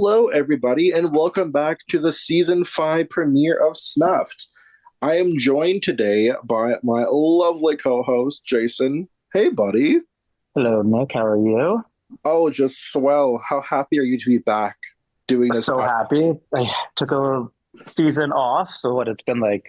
Hello, everybody, and welcome back to the season 5 premiere of Snuffed. I am joined today by my lovely co host, Jason. Hey, buddy. Hello, Nick. How are you? Oh, just swell. How happy are you to be back doing this? So happy. I took a season off. So what? It's been like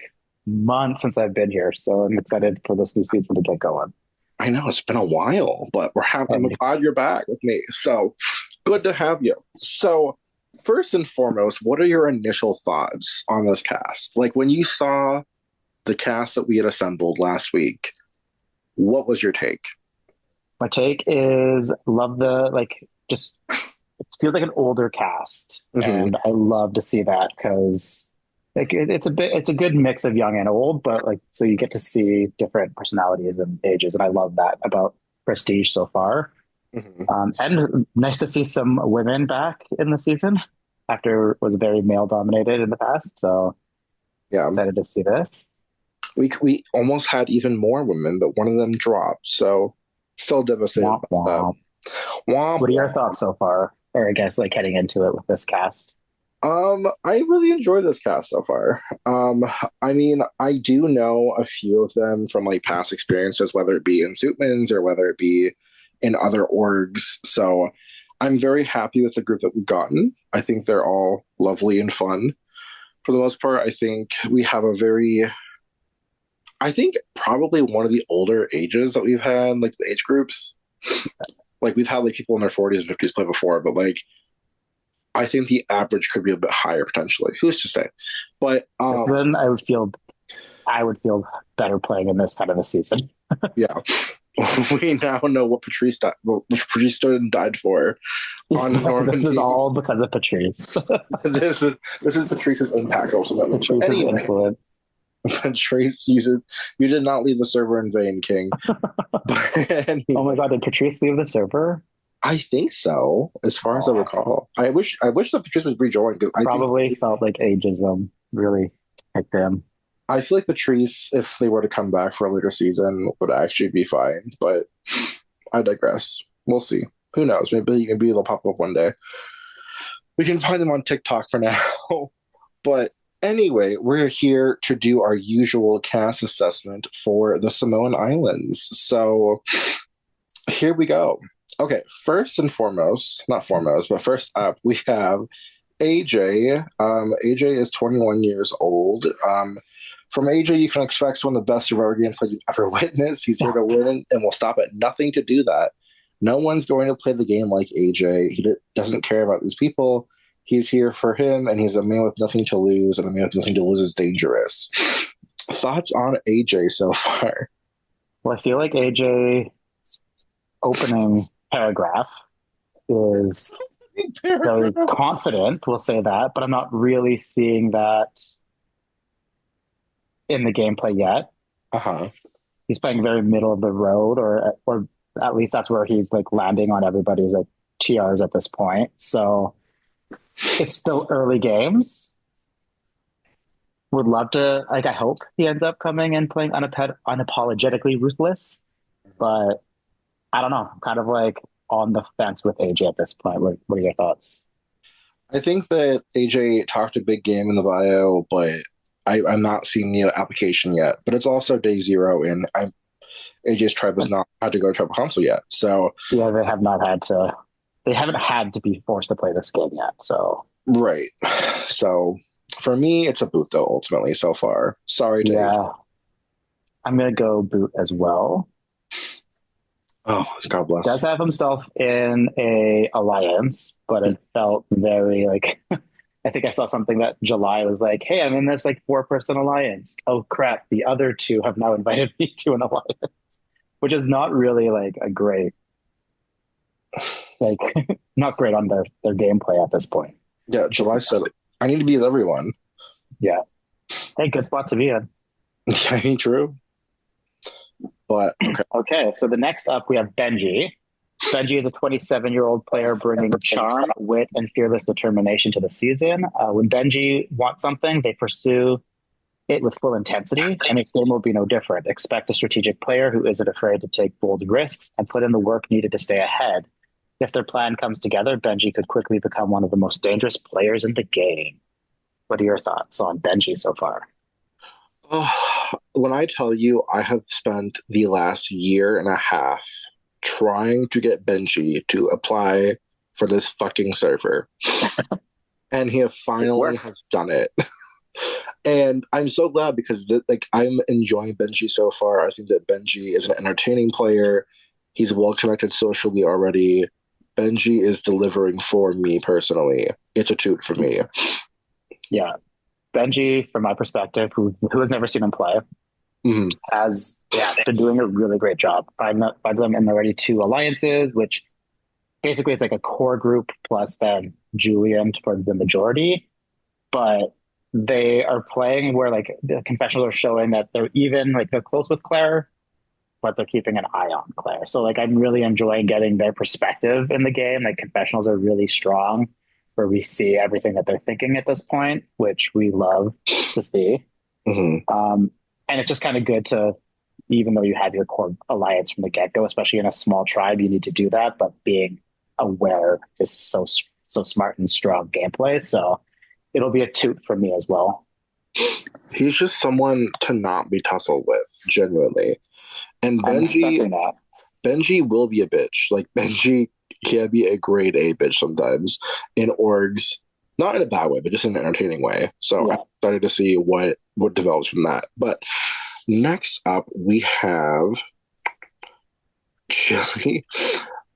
months since I've been here. So I'm excited for this new season to get going. I know it's been a while, but I'm And glad you're back with me. So good to have you. So, first and foremost, what are your initial thoughts on this cast? Like when you saw the cast that we had assembled last week, what was your take? my take is love the just it feels like an older cast, Mhm. and I love to see that because it's a good mix of young and old, but like so you get to see different personalities and ages, and I love that about Prestige so far. Mhm. And nice to see some women back in the season after it was very male dominated in the past. So Yeah, excited to see this. we almost had even more women, but one of them dropped. So still devastated Womp about that. womp. Womp What are your womp. thoughts so far? Or I guess like heading into it with this cast. I really enjoy this cast so far. I mean, I do know a few of them from like past experiences, whether it be in Suitmans or whether it be in other orgs. So I'm very happy with the group that we've gotten. I think they're all lovely and fun. For the most part, I think we have a very I think probably one of the older ages that we've had, like the age groups. Like we've had like people in their 40s and 50s play before, but like I think the average could be a bit higher potentially. Who's to say? But Because then I would feel better playing in this kind of a season. yeah, we now know what Patrice stood and died for on This is Normandy. all because of Patrice. This is Patrice's impact ultimately. But Patrice's anyway, influence. Patrice, you did not leave the server in vain, King. But Oh my anyway, God, did Patrice leave the server? I think so, as far as I Oh, recall. I wish that Patrice was rejoined because probably felt like ageism really kicked in. I feel like Patrice, if they were to come back for a later season, would actually be fine. But I digress. We'll see. Who knows? Maybe they'll pop up one day. We can find them on TikTok for now. But anyway, we're here to do our usual cast assessment for the Samoan Islands. So here we go. Okay, first and foremost, not foremost, but first up, we have AJ. AJ is 21 years old. From AJ, you can expect some of the best Survivor gameplay you've ever witnessed. He's here to win and will stop at nothing to do that. No one's going to play the game like AJ. Doesn't care about these people. He's here for him, and he's a man with nothing to lose, and a man with nothing to lose is dangerous. Thoughts on AJ so far? Well, I feel like AJ's opening paragraph is very confident, we'll say that, but I'm not really seeing that in the gameplay yet. Uh-huh. He's playing very middle of the road, or at least that's where he's like landing on everybody's like TRs at this point. So it's still early games. Would love to like I hope he ends up coming and playing unapologetically ruthless, but I don't know. I'm kind of like on the fence with AJ at this point. What are your thoughts? I think that AJ talked a big game in the bio, but I'm not seeing the application yet. But it's also day zero, and AJ's tribe has not had to go to tribal council yet. So, Yeah, they haven't had to be forced to play this game yet. So right. So, for me, it's a boot, though, ultimately, so far. Sorry to AJ. yeah, I'm gonna go boot as well. Oh, God Does bless. have himself in a alliance, but it felt very like I think I saw something that July was like, "Hey, I'm in this like 4-person alliance. Oh crap, the other two have now invited me to an alliance," which is not really like a great like not great on their gameplay at this point. Yeah, July said, I need to be with everyone. Yeah, hey, good spot to be in. Yeah, true. But, okay. Okay, so the next up we have Benji. Benji is a 27-year-old player bringing charm, wit, and fearless determination to the season. When Benji wants something, they pursue it with full intensity, and this game will be no different. Expect a strategic player who isn't afraid to take bold risks and put in the work needed to stay ahead. If their plan comes together, Benji could quickly become one of the most dangerous players in the game. What are your thoughts on Benji so far? Oh, when I tell you, I have spent the last year and a half trying to get Benji to apply for this fucking server, and he It finally worked. has done it. And I'm so glad because like I'm enjoying Benji so far. I think that Benji is an entertaining player. He's well connected socially already. Benji is delivering for me personally. It's a toot for me. Yeah. Benji, from my perspective, who has never seen him play, Mhm. has been doing a really great job. Finds them in already two alliances, which basically it's like a core group plus then Julian for the majority. But they are playing where like the confessionals are showing that they're even like they're close with Claire, but they're keeping an eye on Claire. So like I'm really enjoying getting their perspective in the game. Like confessionals are really strong where we see everything that they're thinking at this point, which we love to see. Mhm. Um, and it's just kind of good to, even though you have your core alliance from the get go, especially in a small tribe, you need to do that. But being aware is so smart and strong gameplay. So it'll be a toot for me as well. He's just someone to not be tussled with, genuinely. And I'm Benji, sensing that. Benji will be a bitch. Like Benji can be a grade A bitch sometimes in orgs, not in a bad way, but just in an entertaining way. So I'm Yeah. excited to see what develops from that. But next up, we have Chili.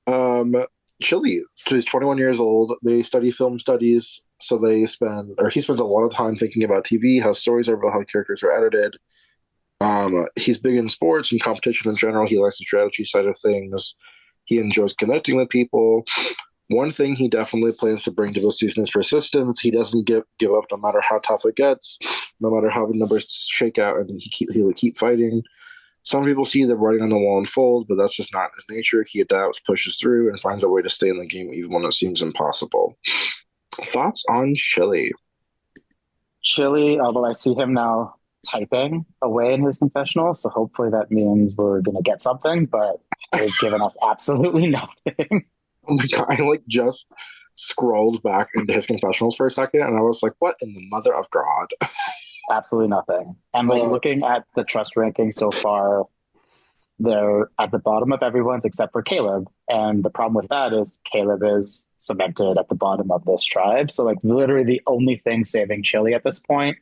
Um, Chili is 21 years old. They study film studies, so he spends a lot of time thinking about TV, how stories are about, how characters are edited. He's big in sports and competition in general. He likes the strategy side of things. He enjoys connecting with people. One thing he definitely plans to bring to this season is persistence. He doesn't give up no matter how tough it gets, no matter how the numbers shake out, and he will keep fighting. Some people see the writing on the wall unfold, but that's just not his nature. He adapts, pushes through, and finds a way to stay in the game even when it seems impossible. Thoughts on Chili? Chili, although I see him now typing away in his confessional, so hopefully that means we're gonna get something, but they've given us absolutely nothing. Oh my god, I like just scrolled back into his confessionals for a second, and I was like, "What in the mother of God?" Absolutely nothing. And like Uh, looking at the trust ranking so far, they're at the bottom of everyone's except for Caleb. And the problem with that is Caleb is cemented at the bottom of this tribe. So like literally the only thing saving Chili at this point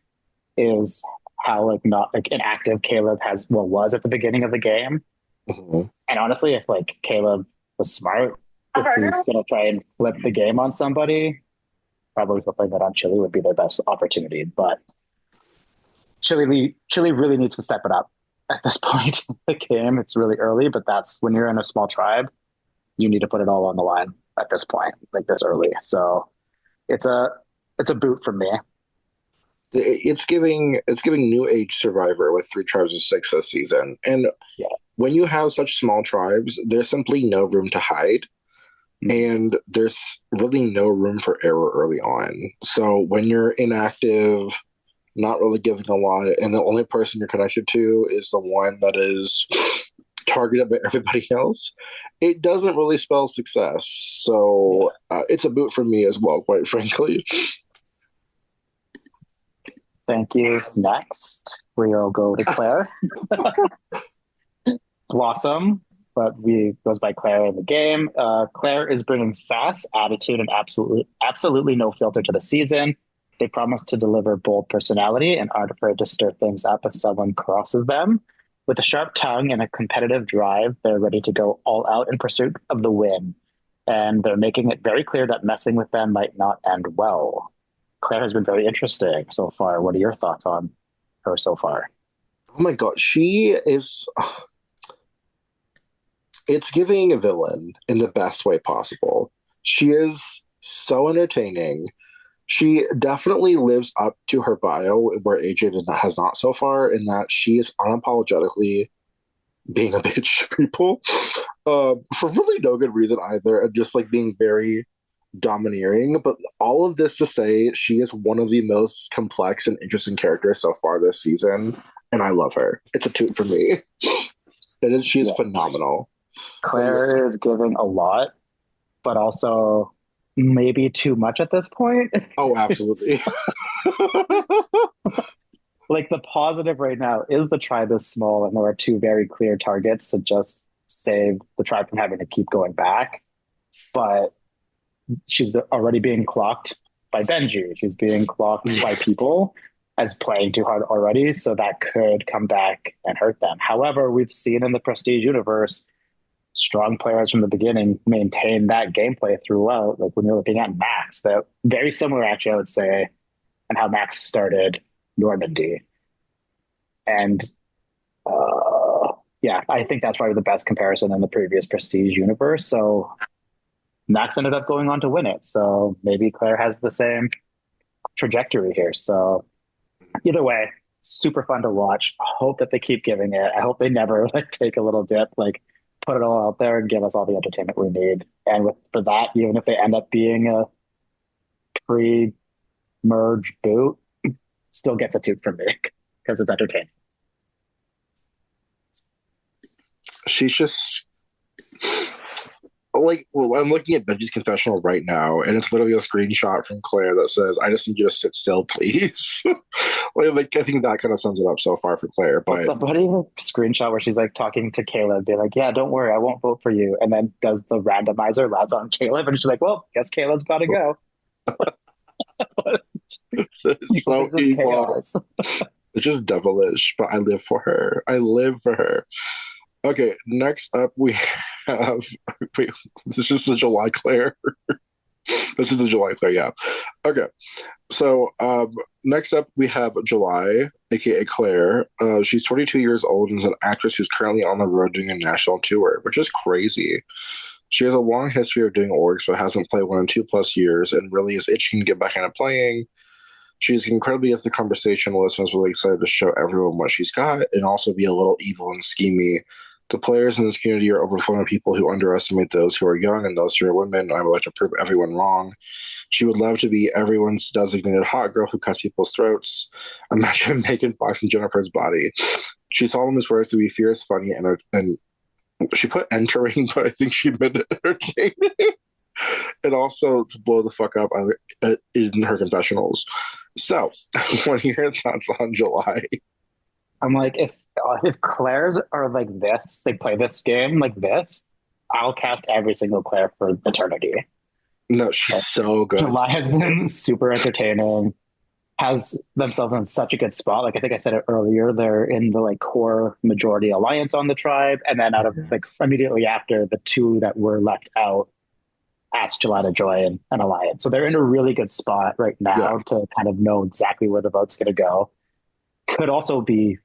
is how like not like inactive Caleb was at the beginning of the game. mhm. And honestly, if like Caleb was smart, if he's gonna try and flip the game on somebody, probably flipping that on Chili would be their best opportunity. But Chile really needs to step it up at this point in the game. It's really early, but that's when you're in a small tribe, you need to put it all on the line at this point, like this early. So it's a it's a boot from me. It's giving New Age Survivor with three tribes of six this season, and Yeah. when you have such small tribes, there's simply no room to hide. Mhm. And there's really no room for error early on. So when you're inactive, not really giving a lot, and the only person you're connected to is the one that is targeted by everybody else, it doesn't really spell success. Yeah. So it's a boot for me as well, quite frankly. Thank you. Next, we'll go to Claire. Blossom, but we goes by Claire in the game. Claire is bringing sass, attitude, and absolutely no filter to the season. They promise to deliver bold personality and aren't afraid to stir things up if someone crosses them. With a sharp tongue and a competitive drive, they're ready to go all out in pursuit of the win. And they're making it very clear that messing with them might not end well. Claire has been very interesting so far. What are your thoughts on her so far? Oh my god, she is. It's giving a villain in the best way possible. She is so entertaining. She definitely lives up to her bio, where AJ has not so far, in that she is unapologetically being a bitch to people, for really no good reason either, and just like being very domineering. But all of this to say, she is one of the most complex and interesting characters so far this season, and I love her. It's a toot for me. It is. She is Yeah. phenomenal. But yeah, Claire is giving a lot. but also maybe too much at this point. Oh, absolutely. Like the positive right now is the tribe is small, and there are two very clear targets to just save the tribe from having to keep going back. But she's already being clocked by Benji. She's being clocked by people as playing too hard already, so that could come back and hurt them. However, we've seen in the Prestige universe strong players from the beginning maintain that gameplay throughout. Like when you're looking at Max, that very similar actually, I would say, and how Max started Normandy. And yeah, I think that's probably the best comparison in the previous Prestige universe. So Max ended up going on to win it. So maybe Claire has the same trajectory here. So either way, super fun to watch. I hope that they keep giving it. I hope they never like take a little dip, like put it all out there and give us all the entertainment we need. And with for that, even if they end up being a pre-merge boot, still gets a toot from me because it's entertaining. She's just like, well, I'm looking at Benji's confessional right now, and it's literally a screenshot from Claire that says, "I just need you to sit still, please." like, I think that kind of sums it up so far for Claire. Well, But somebody screenshot where she's like talking to Caleb, be like, "Yeah, don't worry, I won't vote for you," and then does the randomizer lands on Caleb, and she's like, "Well, guess Caleb's got to go." it's so This is evil. chaos. It's just devilish, but I live for her. I live for her. Okay, next up we have wait, this is the July Claire. This is the July Claire, yeah. Okay. So next up we have July, aka Claire. She's 22 years old and is an actress who's currently on the road doing a national tour, which is crazy. She has a long history of doing orgs, but hasn't played one in 2+ years and really is itching to get back into playing. She's incredibly at the conversationalist and is really excited to show everyone what she's got and also be a little evil and schemy. The players in this community are overflowing with people who underestimate those who are young and those who are women. I would like to prove everyone wrong. She would love to be everyone's designated hot girl who cuts people's throats. Imagine Megan Fox and Jennifer's body. She solemnly swears to be fierce, funny, and she put entering, but I think she meant entertaining. And also to blow the fuck up in her confessionals. So, what are your thoughts on July? I'm like, if Claire's are like this, they play this game like this, I'll cast every single Claire for eternity. No, she's But so good. July has been super entertaining, has themselves in such a good spot. Like I think I said it earlier, they're in the like core majority alliance on the tribe, and then out of like immediately after the two that were left out asked July to join an alliance. So they're in a really good spot right Yeah, now to kind of know exactly where the vote's going to go. Could also be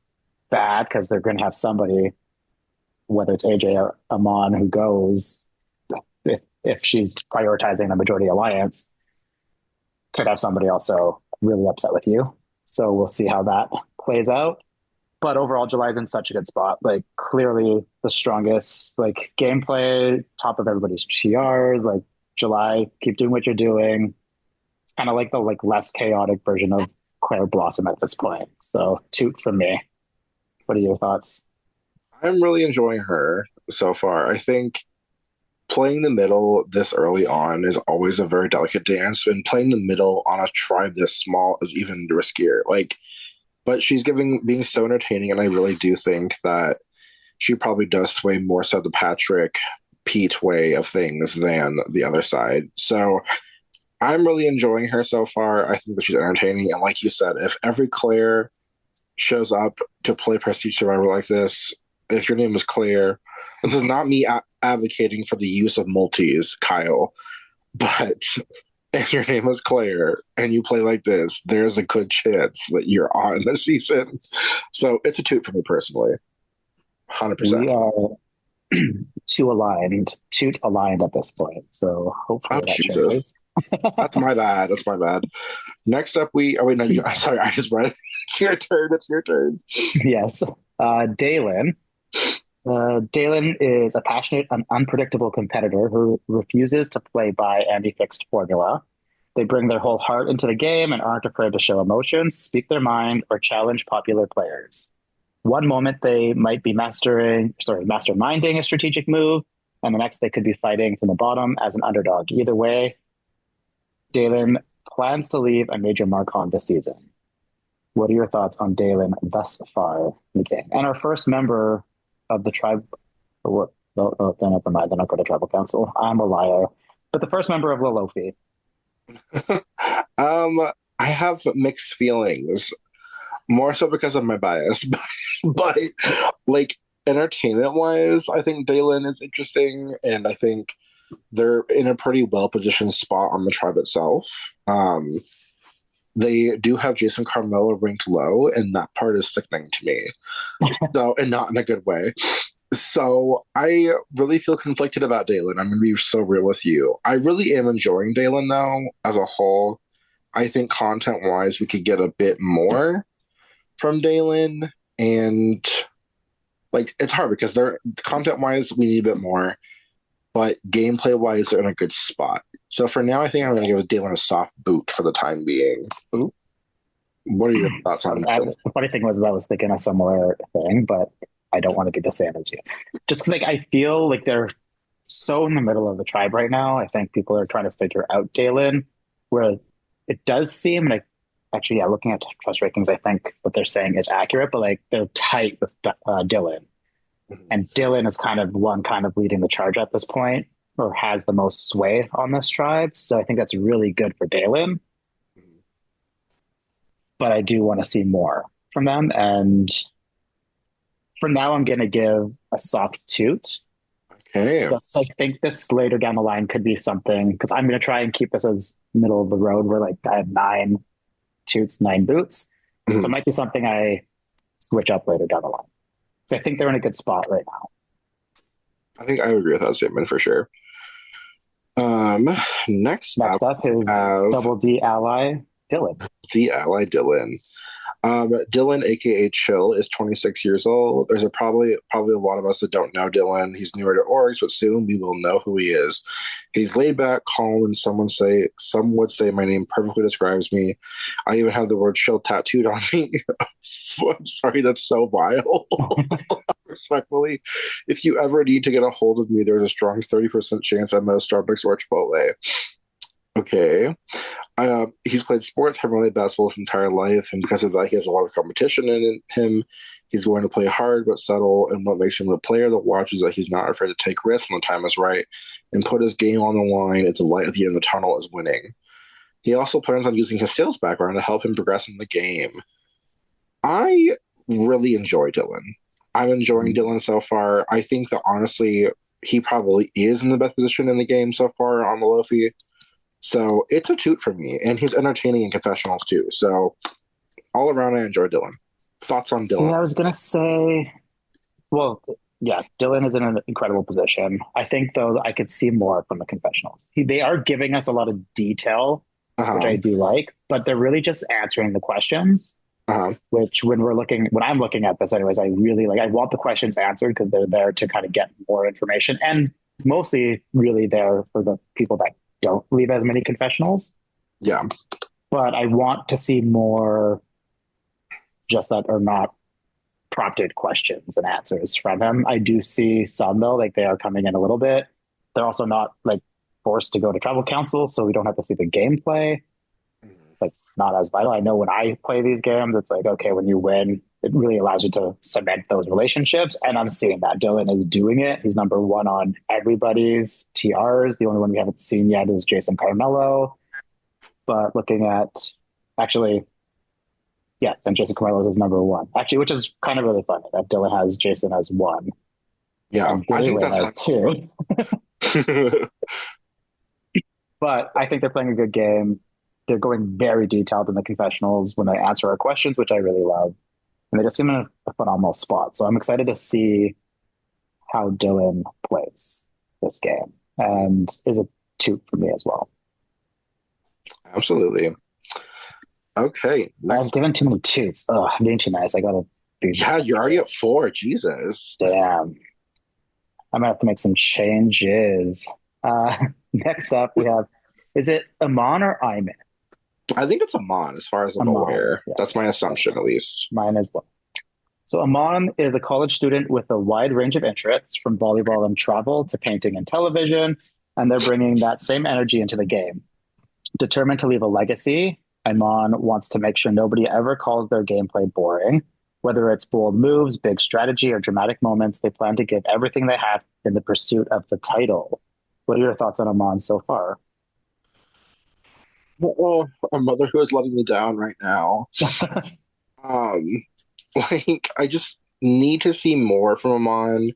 bad because they're going to have somebody, whether it's AJ or Amon, who goes, if she's prioritizing the majority alliance, could have somebody also really upset with you. So we'll see how that plays out. But overall, July's in such a good spot. Like clearly the strongest like gameplay, top of everybody's TRs. Like July, keep doing what you're doing. It's kind of like the like less chaotic version of Claire Blossom at this point. So toot from me. What are your thoughts? I'm really enjoying her so far. I think playing the middle this early on is always a very delicate dance, and playing the middle on a tribe this small is even riskier. Like, but she's being so entertaining, and I really do think that she probably does sway more so the Patrick Pete way of things than the other side. So I'm really enjoying her so far. I think that she's entertaining, and like you said, if every Claire shows up to play Prestige Survivor like this, if your name is Claire, this is not me advocating for the use of multis, Kyle, but if your name is Claire and you play like this, there's a good chance that you're on the season. So it's a toot for me personally, 100%. We are toot aligned at this point. So Oh, hopefully that Jesus. changes. That's my bad. That's my bad. Next up, oh, wait, no, I'm sorry. I just read it. It's your turn. It's your turn. Yes. Dalen. Dalen is a passionate and unpredictable competitor who refuses to play by any fixed formula. They bring their whole heart into the game and aren't afraid to show emotions, speak their mind, or challenge popular players. One moment they might be masterminding a strategic move, and the next they could be fighting from the bottom as an underdog. Either way, Dalen plans to leave a major mark on this season. What are your thoughts on Dalen thus far in the game? And our first member of the tribe, what? No, never mind. They're not going to tribal council. I'm a liar. But the first member of Lolofi. um, I have mixed feelings, more so because of my bias, but like entertainment wise, I think Dalen is interesting, and I think they're in a pretty well positioned spot on the tribe itself. They do have Jason Carmelo ranked low, and that part is sickening to me. So, and not in a good way. So I really feel conflicted about Dalen. I'm going to be so real with you. I really am enjoying Dalen though, as a whole. I think content wise, we could get a bit more from Dalen, and like it's hard because they're content wise, we need a bit more, but gameplay wise, they're in a good spot. So for now, I think I'm going to give Dalen a soft boot for the time being. Ooh. What are your thoughts on that? The funny thing was, I was thinking a similar thing, but I don't want to be the same as you. Just because, like, I feel like they're so in the middle of the tribe right now. I think people are trying to figure out Dalen, where it does seem like, actually, yeah, looking at trust rankings, I think what they're saying is accurate, but like they're tight with Dylan. And Dylan is kind of leading the charge at this point, or has the most sway on this tribe. So I think that's really good for Dalen. But I do want to see more from them. And for now, I'm going to give a soft toot. Okay. Just, I think this later down the line could be something, because I'm going to try and keep this as middle of the road where like I have 9 toots, 9 boots. So it might be something I switch up later down the line. I think they're in a good spot right now. I think I would agree with that statement for sure. Next up is Double D ally Dylan. The ally Dylan. Dylan, aka Chill, is 26 years old. There's probably a lot of us that don't know Dylan. He's newer to orgs, but soon we will know who he is. He's laid back, calm, and some would say my name perfectly describes me. I even have the word chill tattooed on me. I'm sorry, that's so vile. Respectfully, if you ever need to get a hold of me, there's a strong 30% chance I'm at a Starbucks or Chipotle. Okay. He's played sports, primarily basketball, his entire life, and because of that, he has a lot of competition in him. He's going to play hard but subtle, and what makes him a player that watches that he's not afraid to take risks when the time is right and put his game on the line. It's a light at the end of the tunnel is winning. He also plans on using his sales background to help him progress in the game. I really enjoy Dylan. I'm enjoying Dylan so far. I think that honestly, he probably is in the best position in the game so far on the Lofi. So it's a toot for me, and he's entertaining in confessionals too. So all around, I enjoy Dylan. Thoughts on Dylan? See, I was gonna say, well, yeah, Dylan is in an incredible position. I think though I could see more from the confessionals. They are giving us a lot of detail, which I do like, but they're really just answering the questions. Which when I'm looking at this anyways, I really like, I want the questions answered because they're there to kind of get more information, and mostly really there for the people that don't leave as many confessionals. Yeah. But I want to see more just that are not prompted questions and answers from him. I do see some though, like they are coming in a little bit. They're also not like forced to go to tribal council, so we don't have to see the gameplay. It's like not as vital. I know when I play these games, it's like, okay, when you win, it really allows you to cement those relationships. And I'm seeing that Dylan is doing it. He's number 1 on everybody's TRs. The only one we haven't seen yet is Jason Carmelo. But looking at actually, yeah, and Jason Carmelo is number 1. Actually, which is kind of really funny that Dylan has Jason as 1. Yeah, I think that's has 2. But I think they're playing a good game. They're going very detailed in the confessionals when they answer our questions, which I really love. And they just seem in a phenomenal spot. So I'm excited to see how Dylan plays this game, and is a toot for me as well. Absolutely. Okay. I was given too many toots. Oh, I'm being too nice. I gotta do. Yeah, you're already at 4. Jesus. Damn. I'm gonna have to make some changes. Next up, we have, is it Amon or Iman? I think it's Amon, as far as I'm aware. Yeah. That's my assumption, at least. Mine as well. So Amon is a college student with a wide range of interests, from volleyball and travel to painting and television, and they're bringing that same energy into the game. Determined to leave a legacy, Amon wants to make sure nobody ever calls their gameplay boring. Whether it's bold moves, big strategy, or dramatic moments, they plan to give everything they have in the pursuit of the title. What are your thoughts on Amon so far? Well, a mother who is letting me down right now. Um, I just need to see more from Amon.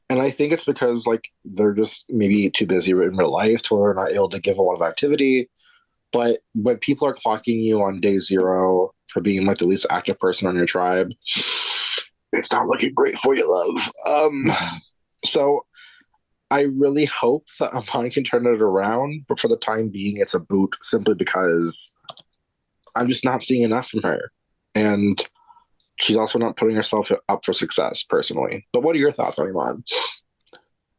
And I think it's because like they're just maybe too busy in real life to where they're not able to give a lot of activity. But when people are clocking you on day zero for being like the least active person on your tribe, it's not looking great for you, love. So I really hope that Amon can turn it around, but for the time being, it's a boot simply because I'm just not seeing enough from her. And she's also not putting herself up for success personally. But what are your thoughts on Iman?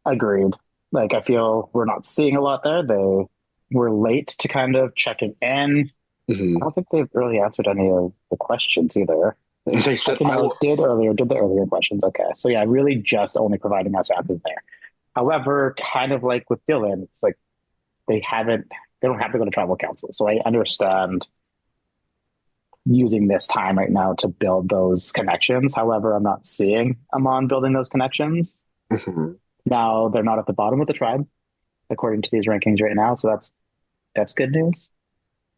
Agreed. Like I feel we're not seeing a lot there. They were late to kind of checking in. I Mm-hmm. don't think they've really answered any of the questions either. They I said, can I know will. did the earlier questions. Okay. So yeah, really just only providing us answers there. However, kind of like with Dylan, it's like they haven't they don't have to go to tribal council. So I understand using this time right now to build those connections. However, I'm not seeing Amon building those connections. Mhm. Now they're not at the bottom of the tribe, according to these rankings right now. So that's good news.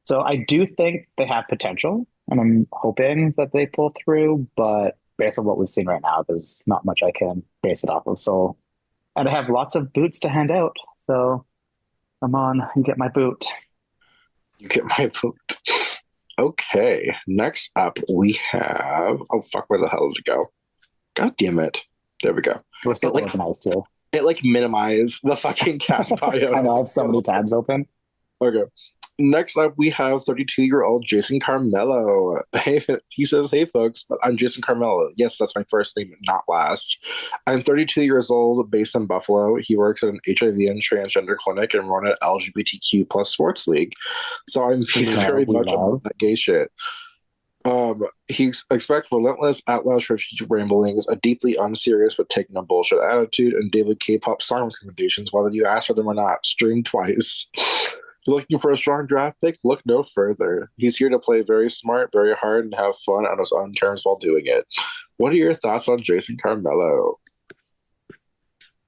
So I do think they have potential, and I'm hoping that they pull through. But based on what we've seen right now, there's not much I can base it off of. So, and I have lots of boots to hand out. So I'm on and get my boot. You get my point. Okay. Next up, we have. Oh fuck! Where the hell did it go? God damn it! There we go. We're so It like organized here. it like minimized the fucking cast bio. I And I know was I like, have so many tabs open. okay. Next up, we have 32-year-old Jason Carmelo. Hey, he says, "Hey, folks, I'm Jason Carmelo. Yes, that's my first name, not last. I'm 32 years old, based in Buffalo. He works at an HIV and transgender clinic and run an LGBTQ plus sports league. So he's very We much above love. that gay shit. He expects relentless, outlaw strategic ramblings, a deeply unserious but taking a bullshit attitude, and daily K-pop song recommendations, whether you ask for them or not, streamed twice. You're looking for a strong draft pick? Look no further. He's here to play very smart, very hard, and have fun on his own terms while doing it. What are your thoughts on Jason Carmelo?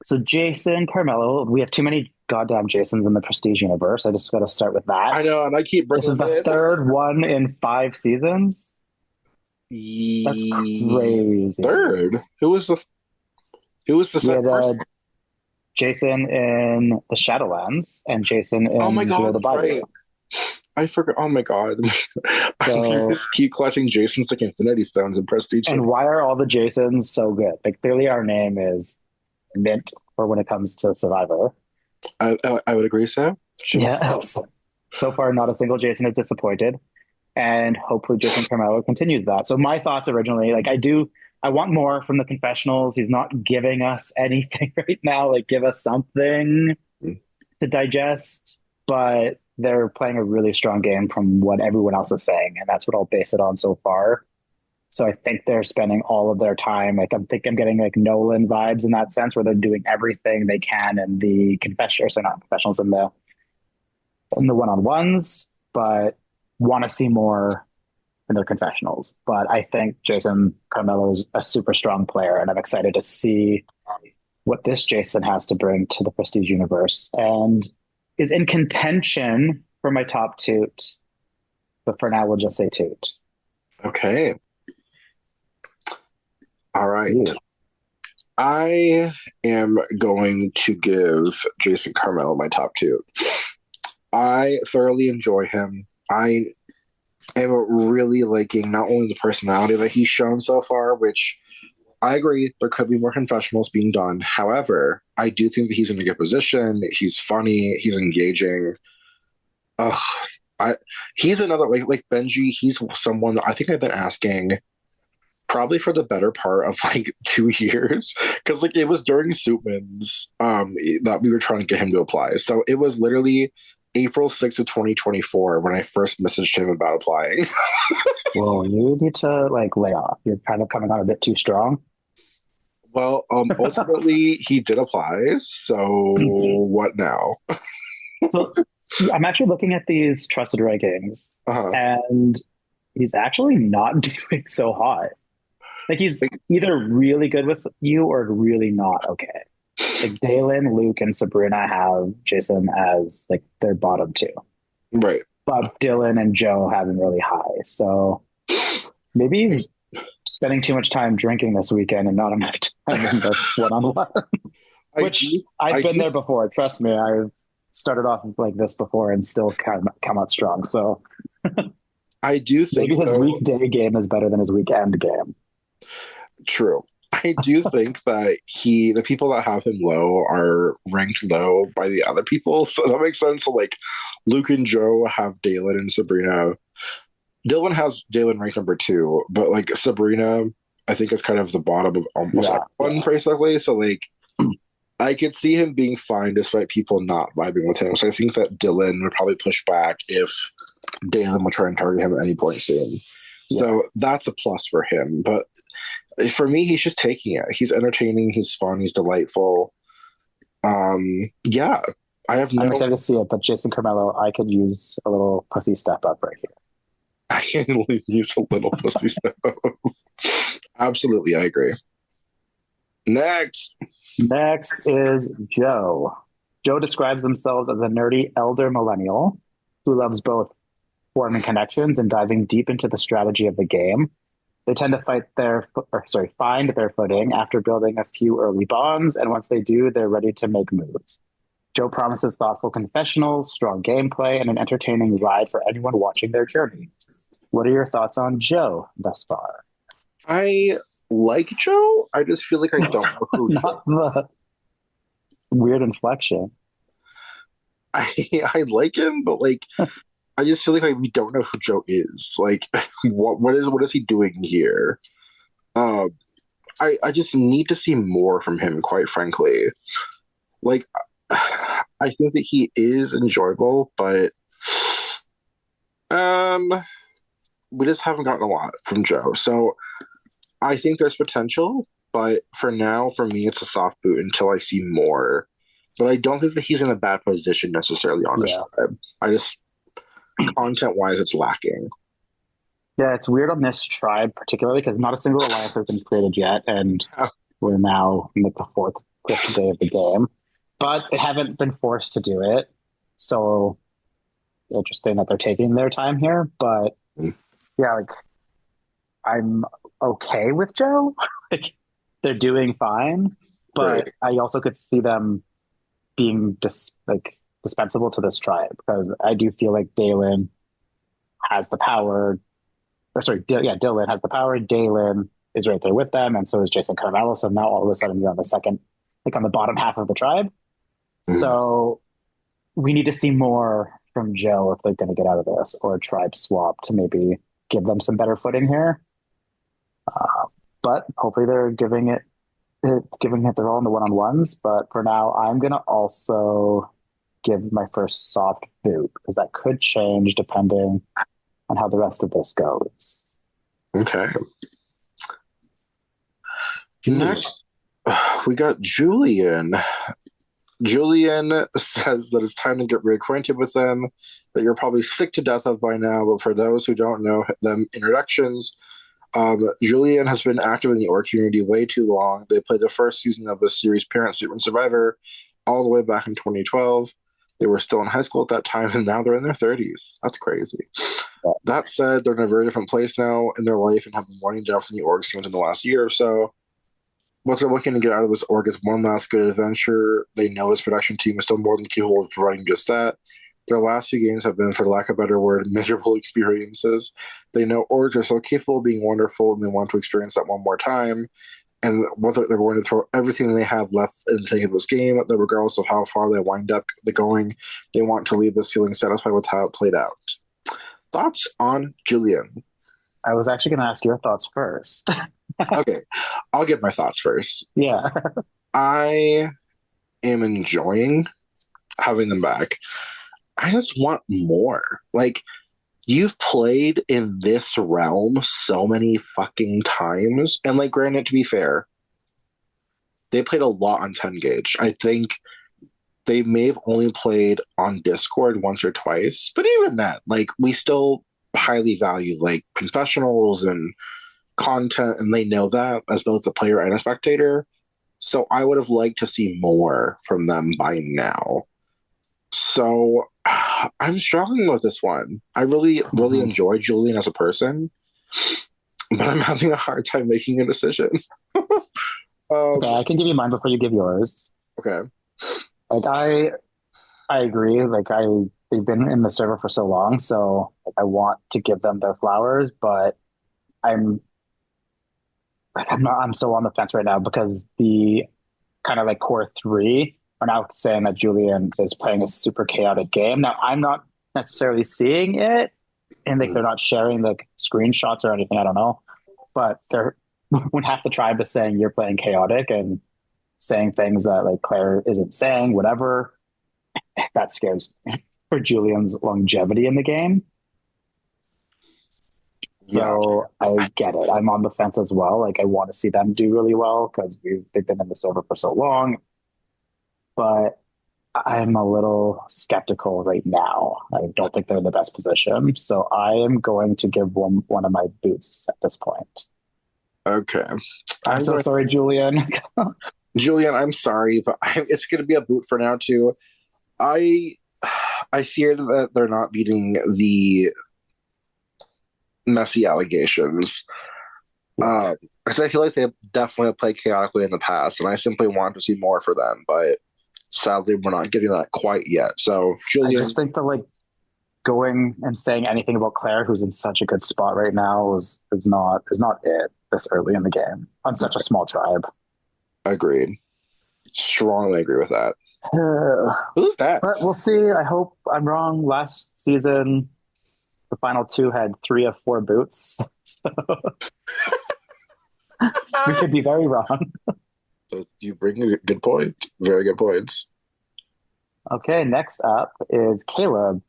So Jason Carmelo, we have too many goddamn Jasons in the Prestige universe. I just got to start with that. I know, and I keep This bringing is him the in. third one in 5 seasons. That's crazy. Third. Who was the We had first? Jason in the Shadowlands and Jason Oh my in Below god, the that's Bayou. right. I forgot. Oh my god. I So, just keep collecting Jason's like Infinity Stones and Prestige. and why are all the Jasons so good? Like, clearly our name is mint for when it comes to Survivor. I would agree so. Yeah. Just So far, not a single Jason is disappointed. And hopefully Jason Carmelo continues that. So my thoughts originally, like I want more from the confessionals. He's not giving us anything right now. Like give us something to digest, but they're playing a really strong game from what everyone else is saying, and that's what I'll base it on so far. So I think they're spending all of their time. Like I'm getting like Nolan vibes in that sense, where they're doing everything they can in the confessionals, so not confessionals in the one-on-ones, but want to see more in their confessionals. But I think Jason Carmelo is a super strong player, and I'm excited to see what this Jason has to bring to the Prestige universe, and is in contention for my top toot. But for now, we'll just say toot. okay. All right. You. I am going to give Jason Carmelo my top two. I thoroughly enjoy him. I am really liking not only the personality that he's shown so far, which I agree there could be more confessionals being done. However, I do think that he's in a good position. He's funny. He's engaging. Ugh, I he's another like Benji. He's someone that I think I've been asking probably for the better part of like 2 years because like it was during Suitman's that we were trying to get him to apply. So it was literally April 6th of 2024 when I first messaged him about applying. Well, you need to like lay off. You're kind of coming on a bit too strong. Well, ultimately he did apply. So what now? So I'm actually looking at these trusted rankings, Uh-huh. and he's actually not doing so hot. Like he's Like, either really good with you or really not okay. Like Dalen, Luke, and Sabrina have Jason as like their bottom two, right. but Dylan and Joe have him really high. So maybe he's spending too much time drinking this weekend and not enough time in the one-on-one. I Which do I've I been do there before. Trust me, I've started off like this before and still come out strong. So I do think maybe his though, weekday game is better than his weekend game. true. I do think that the people that have him low are ranked low by the other people. So that makes sense. So like Luke and Joe have Dalen and Sabrina. Dylan has Dalen ranked number two, but like Sabrina, I think is kind of the bottom of almost Yeah, everyone, basically. So like I could see him being fine despite people not vibing with him. So I think that Dylan would probably push back if Dalen would try and target him at any point soon. yeah. So that's a plus for him. But for me, he's just taking it. He's entertaining, he's fun, he's delightful. Yeah. I have I'm no excited to see it, but Jason Carmelo, I could use a little pussy step up right here. I can only use a little pussy stuff. Absolutely, I agree. Next. Next is Joe. Joe describes themselves as a nerdy elder millennial who loves both forming connections and diving deep into the strategy of the game. They tend to find their footing after building a few early bonds, and once they do, they're ready to make moves. Joe promises thoughtful confessionals, strong gameplay, and an entertaining ride for anyone watching their journey. What are your thoughts on Joe thus far? I like Joe. I just feel like I don't know who Joe. Not the weird inflection. I I like him, but like I just feel like we don't know who Joe is. Like what is he doing here? Um, I just need to see more from him, quite frankly. Like I think that he is enjoyable, but um, we just haven't gotten a lot from Joe. So I think there's potential, but for now, for me, it's a soft boot until I see more. But I don't think that he's in a bad position necessarily on this Yeah. tribe. I just content wise, it's lacking. Yeah, it's weird on this tribe, particularly because not a single alliance has been created yet, and we're now in like the fifth day of the game. But they haven't been forced to do it. So interesting that they're taking their time here. But yeah, like I'm okay with Joe. Like they're doing fine. Right. But I also could see them being dispensable to this tribe because I do feel like Dalen has the power. Or sorry, Dylan has the power. Dalen is right there with them, and so is Jason Carmelo. So now all of a sudden you're on the second, like on the bottom half of the tribe. Mm. So we need to see more from Joe if they're going to get out of this, or a tribe swap to maybe give them some better footing here. Uh, but hopefully they're giving it their all in the one-on-ones. But for now, I'm going to also give my first soft boot because that could change depending on how the rest of this goes. Okay. Next, we got Julian. Julian says that it's time to get reacquainted with them, that you're probably sick to death of by now, but for those who don't know them, introductions. Julian has been active in the orc community way too long. They played the first season of the series Parent Suitman Survivor all the way back in 2012. They were still in high school at that time, and now they're in their 30s. That's crazy. That said, they're in a very different place now in their life and have been winding down from the org scene in the last year or so. What they're looking to get out of this org is one last good adventure. They know this production team is still more than capable of providing just that. Their last few games have been, for lack of a better word, miserable experiences. They know orgs are so capable of being wonderful, and they want to experience that one more time. And whether they're going to throw everything they have left in the tank of this game, that regardless of how far they wind up going, they want to leave this feeling satisfied with how it played out. Thoughts on Julian? I was actually going to ask your thoughts first. Okay, I'll give my thoughts first. Yeah. I am enjoying having them back. I just want more. Like, you've played in this realm so many fucking times. And, like, granted, to be fair, they played a lot on 10 gauge. I think they may have only played on Discord once or twice, but even that, like, we still highly value, like, confessionals and content, and they know that as both a player and a spectator. So I would have liked to see more from them by now. So I'm struggling with this one. I really, really Mhm. enjoy Julian as a person, but I'm having a hard time making a decision. Okay, um, I can give you mine before you give yours. okay. Like I agree. Like they've been in the server for so long, so like, I want to give them their flowers, but I'm I'm so on the fence right now because the kind of like core three are now saying that Julian is playing a super chaotic game. Now I'm not necessarily seeing it, and like they're not sharing like screenshots or anything. I don't know, but they're when half the tribe is saying you're playing chaotic and saying things that like Claire isn't saying, whatever, that scares me for Julian's longevity in the game. Yeah. So I get it. I'm on the fence as well. Like I want to see them do really well because they've been in the server for so long. But I'm a little skeptical right now. I don't think they're in the best position. So I am going to give one of my boots at this point. Okay. I'm I'm so going. sorry, Julian. Julian, I'm sorry, but it's going to be a boot for now too. I I fear that they're not beating the messy allegations. Because I feel like they definitely played chaotically in the past, and I simply want to see more for them. But sadly, we're not getting that quite yet. So, I Julian, just think that like going and saying anything about Claire, who's in such a good spot right now, is not it this early in the game on such a small tribe. agreed. Strongly agree with that. But Who's that? we'll see. I hope I'm wrong. Last season, the final two had three of four boots. So we could be very wrong. So you bring a good point. Very good points. Okay, next up is Caleb.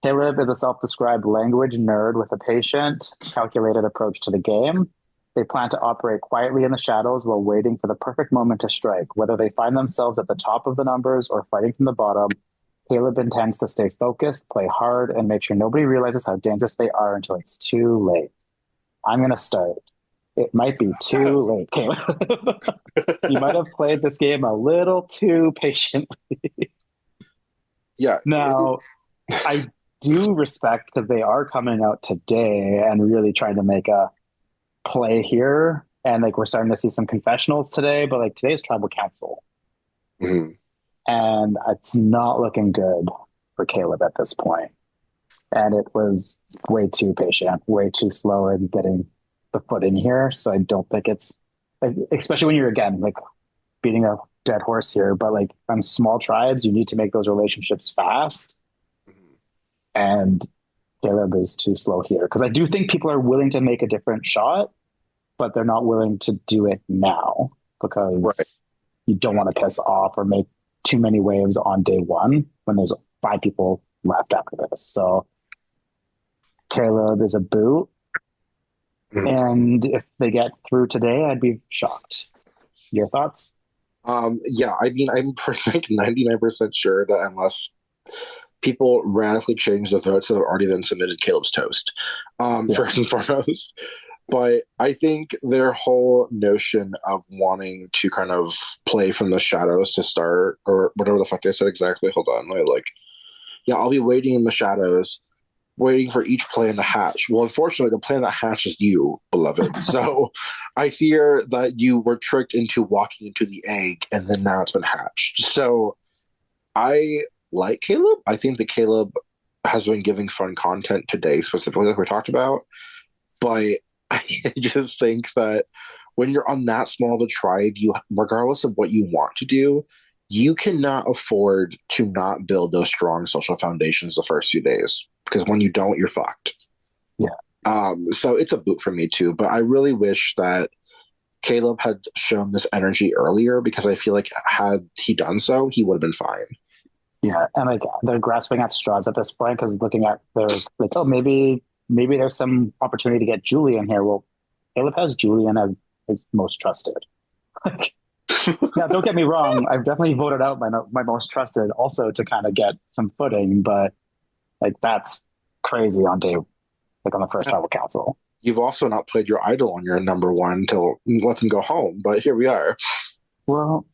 Caleb is a self described language nerd with a patient, calculated approach to the game. They plan to operate quietly in the shadows while waiting for the perfect moment to strike. Whether they find themselves at the top of the numbers or fighting from the bottom, Caleb intends to stay focused, play hard, and make sure nobody realizes how dangerous they are until it's too late. I'm going to start. It might be too Yes. late, Caleb. You might have played this game a little too patiently. Yeah. Now, I do respect because they are coming out today and really trying to make a play here. And like we're starting to see some confessionals today, but like today's tribal council. Mhm. And it's not looking good for Caleb at this point. And it was way too patient, way too slow in getting the foot in here. So I don't think it's like, especially when you're again like beating a dead horse here, but like on small tribes, you need to make those relationships fast. And Caleb is too slow here because I do think people are willing to make a different shot, but they're not willing to do it now Right. because you don't want to piss off or make too many waves on day one when there's five people left after this. So Caleb is a boot. Mhm. And if they get through today, I'd be shocked. Your thoughts? Yeah, I mean, I'm pretty like 99% sure that unless people radically change the votes that have already been submitted, Caleb's toast, Yeah. first and foremost. But I think their whole notion of wanting to kind of play from the shadows to start, or whatever the fuck they said exactly. Hold on, like, yeah, I'll be waiting in the shadows, waiting for each play in the hatch. Well, unfortunately, the play in the hatch is you, beloved. So I fear that you were tricked into walking into the egg, and then now it's been hatched. So I like Caleb. I think that Caleb has been giving fun content today, specifically like we talked about. But I just think that when you're on that small of a tribe, you, regardless of what you want to do, you cannot afford to not build those strong social foundations the first few days. Because when you don't, you're fucked. Yeah. So it's a boot for me too. But I really wish that Caleb had shown this energy earlier because I feel like had he done so, he would have been fine. Yeah, and like they're grasping at straws at this point because looking at they're like, oh, maybe there's some opportunity to get Julian here. Well, Caleb has Julian as his most trusted. Like, now, don't get me wrong, I've definitely voted out my most trusted also to kind of get some footing, but like that's crazy on day like on the first tribal council. You've also not played your idol on your number one to let them go home, but here we are. Well,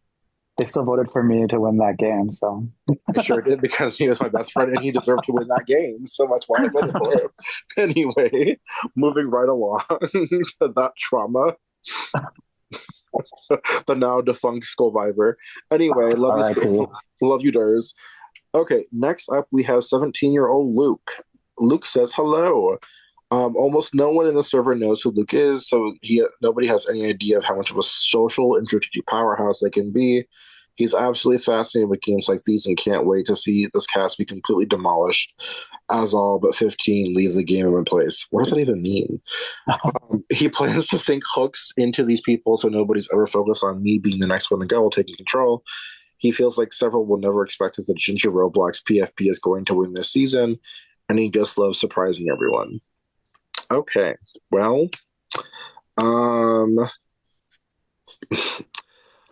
they still voted for me to win that game, so I sure did because he was my best friend and he deserved to win that game. So much why I voted for him. Anyway, moving right along to that trauma, the now defunct Skullviver. Anyway, R.I.P. love you, Durs. Okay, next up we have 17-year-old Luke. Luke says hello. Almost no one in the server knows who Luke is, so nobody has any idea of how much of a social and strategic powerhouse they can be. He's absolutely fascinated with games like these and can't wait to see this cast be completely demolished as all but 15 leave the game in place. What does that even mean? He plans to sink hooks into these people so nobody's ever focused on me being the next one to go, taking control. He feels like several will never expect that the Ginger Roblox PFP is going to win this season, and he just loves surprising everyone. Okay, well, um,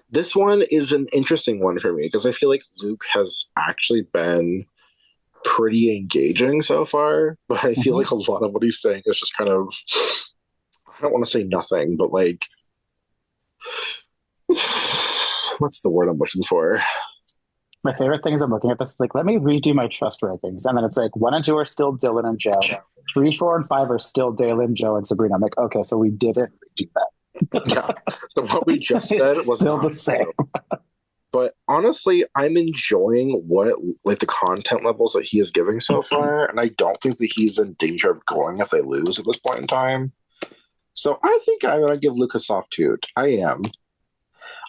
this one is an interesting one for me because I feel like Luke has actually been pretty engaging so far, but I feel Mm-hmm. like a lot of what he's saying is just kind of, I don't want to say nothing, but like, what's the word I'm looking for? My favorite thing is I'm looking at this, like, let me redo my trust rankings. And then it's like 1 and 2 are still Dylan and Joe. 3, 4, and 5 are still Dalen, Joe, and Sabrina. I'm like, okay, so we didn't redo Yeah. that. So what we just said It's was still not the same. true. But honestly, I'm enjoying what like the content levels that he is giving so far, and I don't think that he's in danger of going if they lose at this point in time. So I think I'm gonna give Luke a soft toot. I am.